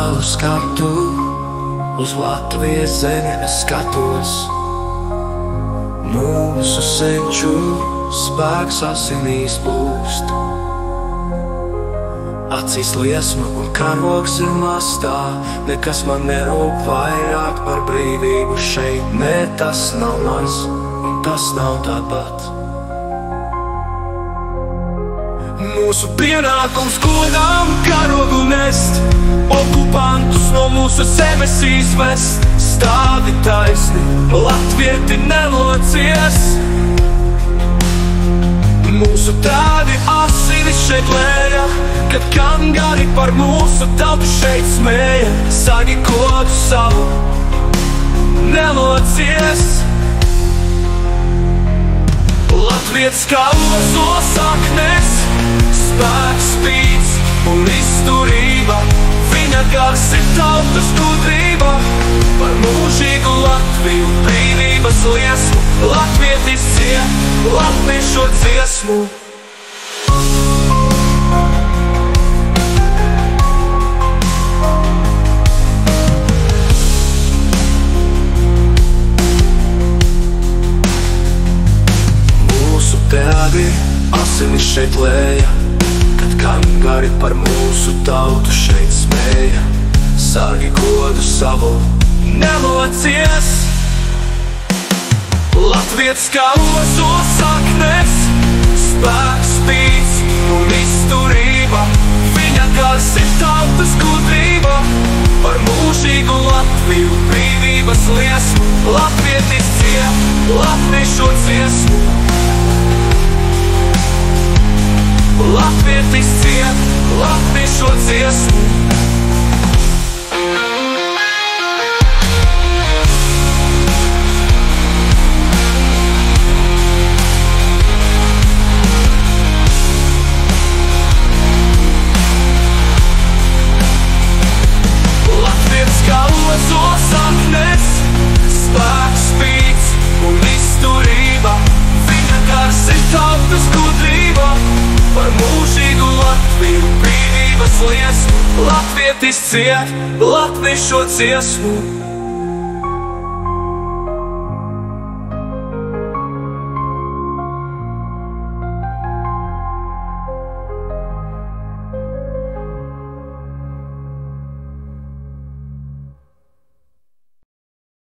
savu skatu, uz Latvijas zemi es skatos. Mūsu senču spēks asinīs plūst. Acīs liesma un karogs ir mastā, nekas man nerūp vairāk par brīvību šeit. Nē, tas nav mans, un tas nav tāpat. Mūsu pienākums godām karogu nest, okupantus no mūsu zemes izvest. Stāvi taisni, latvieti nelocies. Mūsu tādi asinis šeit lēja, kad kangari par mūsu tautu šeit smēja. Sagi kodu savu, nelocies. Latvietis kā ozo saknes, spēks, spīds un izturība. Viņa gars ir tautas gudrība, par mūžīgu Latviju brīvības liesmu. Latvietis ciet latviešu dziesmu. Mūsu tēvi asinis šeit lēja, kad kangari par mūsu tautu šeit smēja. Sargi godu savu, nelocies. Latvietis kā ozo saknes, spēks, spīds un izturība. Viņa gars ir tautas gudrība, par mūžīgu Latviju brīvības liesmu. Latvietis ciet latviešu dziesmu. Latvietis ciet latviešu dziesmu. Latvietis kā ozo saknes, spēks, spīds un izturība. Viņa gars ir tautas gudrība, par mūžīgu Latviju brīvības liesmu. Latvietis ciet latviešu dziesmu.